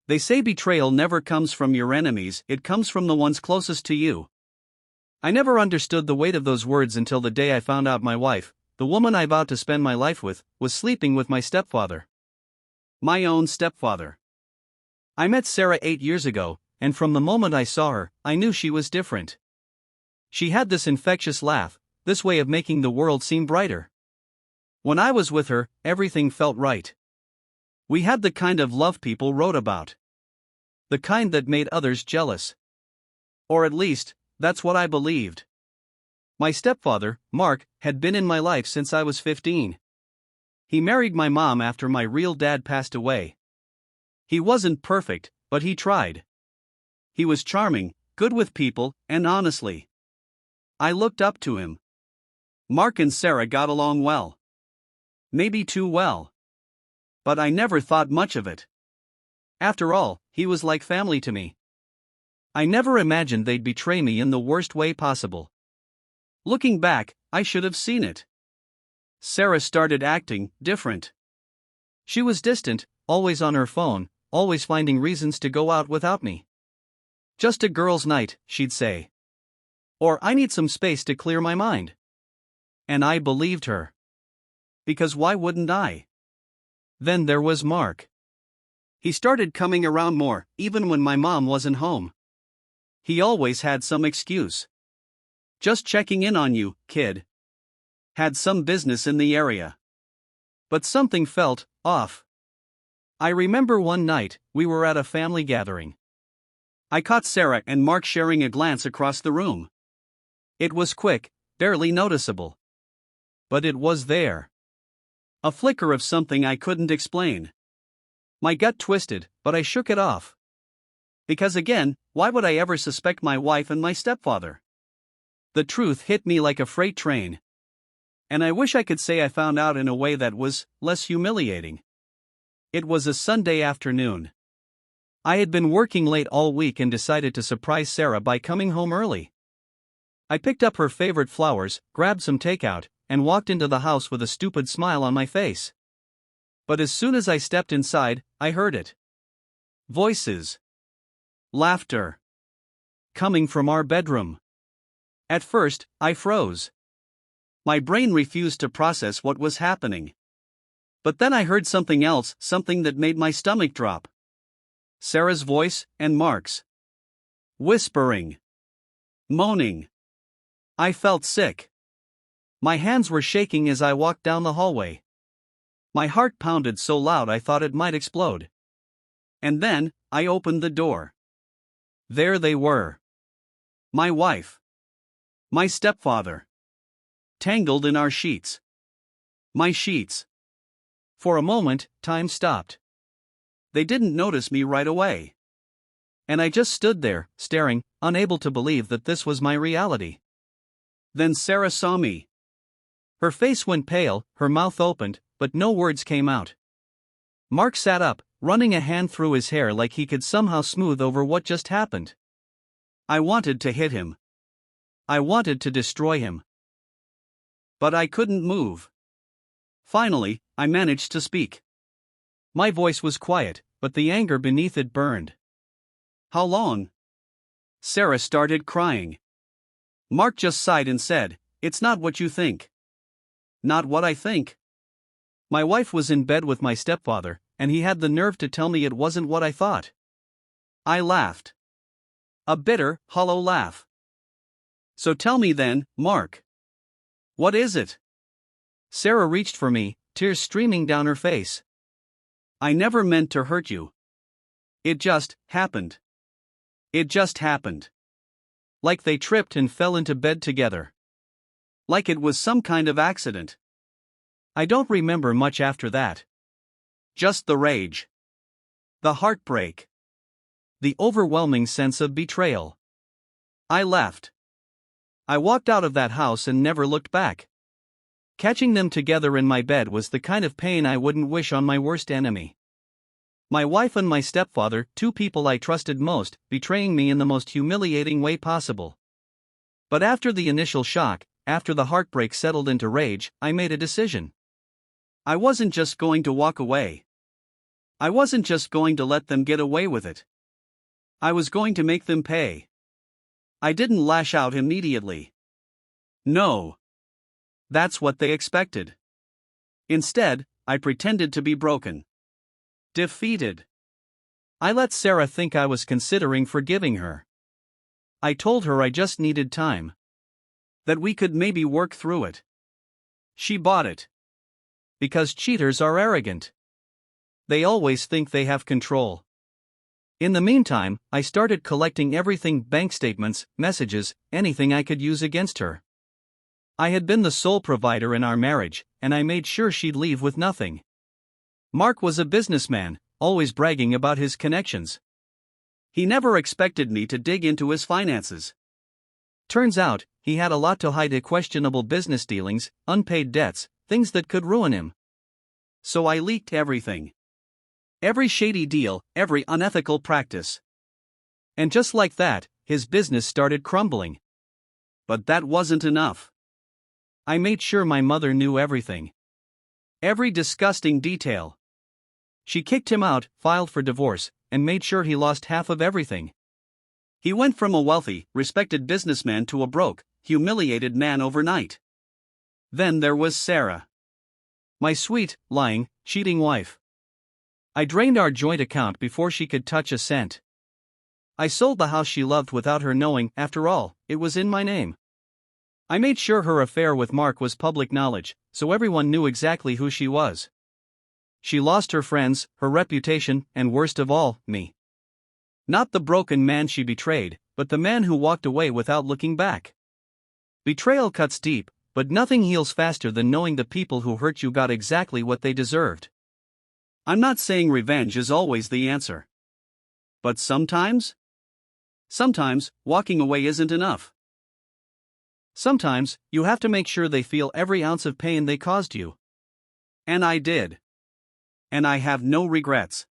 They say betrayal never comes from your enemies, it comes from the ones closest to you. I never understood the weight of those words until the day I found out my wife, the woman I vowed to spend my life with, was sleeping with my stepfather. My own stepfather. I met Sarah 8 years ago, and from the moment I saw her, I knew she was different. She had this infectious laugh, this way of making the world seem brighter. When I was with her, everything felt right. We had the kind of love people wrote about. The kind that made others jealous. Or at least, that's what I believed. My stepfather, Mark, had been in my life since I was 15. He married my mom after my real dad passed away. He wasn't perfect, but he tried. He was charming, good with people, and honestly, I looked up to him. Mark and Sarah got along well. Maybe too well. But I never thought much of it. After all, he was like family to me. I never imagined they'd betray me in the worst way possible. Looking back, I should have seen it. Sarah started acting different. She was distant, always on her phone, always finding reasons to go out without me. Just a girls' night, she'd say. Or I need some space to clear my mind. And I believed her. Because why wouldn't I? Then there was Mark. He started coming around more, even when my mom wasn't home. He always had some excuse. Just checking in on you, kid. Had some business in the area. But something felt off. I remember one night, we were at a family gathering. I caught Sarah and Mark sharing a glance across the room. It was quick, barely noticeable. But it was there. A flicker of something I couldn't explain. My gut twisted, but I shook it off. Because again, why would I ever suspect my wife and my stepfather? The truth hit me like a freight train. And I wish I could say I found out in a way that was less humiliating. It was a Sunday afternoon. I had been working late all week and decided to surprise Sarah by coming home early. I picked up her favorite flowers, grabbed some takeout, and walked into the house with a stupid smile on my face. But as soon as I stepped inside, I heard it. Voices. Laughter. Coming from our bedroom. At first, I froze. My brain refused to process what was happening. But then I heard something else, something that made my stomach drop. Sarah's voice and Mark's. Whispering. Moaning. I felt sick. My hands were shaking as I walked down the hallway. My heart pounded so loud I thought it might explode. And then, I opened the door. There they were. My wife. My stepfather. Tangled in our sheets. My sheets. For a moment, time stopped. They didn't notice me right away. And I just stood there, staring, unable to believe that this was my reality. Then Sarah saw me. Her face went pale, her mouth opened, but no words came out. Mark sat up, running a hand through his hair like he could somehow smooth over what just happened. I wanted to hit him. I wanted to destroy him. But I couldn't move. Finally, I managed to speak. My voice was quiet, but the anger beneath it burned. How long? Sarah started crying. Mark just sighed and said, "It's not what you think." Not what I think. My wife was in bed with my stepfather, and he had the nerve to tell me it wasn't what I thought. I laughed. A bitter, hollow laugh. So tell me then, Mark. What is it? Sarah reached for me, tears streaming down her face. I never meant to hurt you. It just happened. It just happened. Like they tripped and fell into bed together. Like it was some kind of accident. I don't remember much after that. Just the rage. The heartbreak. The overwhelming sense of betrayal. I left. I walked out of that house and never looked back. Catching them together in my bed was the kind of pain I wouldn't wish on my worst enemy. My wife and my stepfather, two people I trusted most, betraying me in the most humiliating way possible. But after the initial shock, after the heartbreak settled into rage, I made a decision. I wasn't just going to walk away. I wasn't just going to let them get away with it. I was going to make them pay. I didn't lash out immediately. No. That's what they expected. Instead, I pretended to be broken. Defeated. I let Sarah think I was considering forgiving her. I told her I just needed time. That we could maybe work through it. She bought it. Because cheaters are arrogant. They always think they have control. In the meantime, I started collecting everything: bank statements, messages, anything I could use against her. I had been the sole provider in our marriage, and I made sure she'd leave with nothing. Mark was a businessman, always bragging about his connections. He never expected me to dig into his finances. Turns out, he had a lot to hide: questionable business dealings, unpaid debts, things that could ruin him. So I leaked everything. Every shady deal, every unethical practice. And just like that, his business started crumbling. But that wasn't enough. I made sure my mother knew everything. Every disgusting detail. She kicked him out, filed for divorce, and made sure he lost half of everything. He went from a wealthy, respected businessman to a broke, humiliated man overnight. Then there was Sarah. My sweet, lying, cheating wife. I drained our joint account before she could touch a cent. I sold the house she loved without her knowing. After all, it was in my name. I made sure her affair with Mark was public knowledge, so everyone knew exactly who she was. She lost her friends, her reputation, and worst of all, me. Not the broken man she betrayed, but the man who walked away without looking back. Betrayal cuts deep, but nothing heals faster than knowing the people who hurt you got exactly what they deserved. I'm not saying revenge is always the answer. But sometimes walking away isn't enough. Sometimes, you have to make sure they feel every ounce of pain they caused you. And I did. And I have no regrets.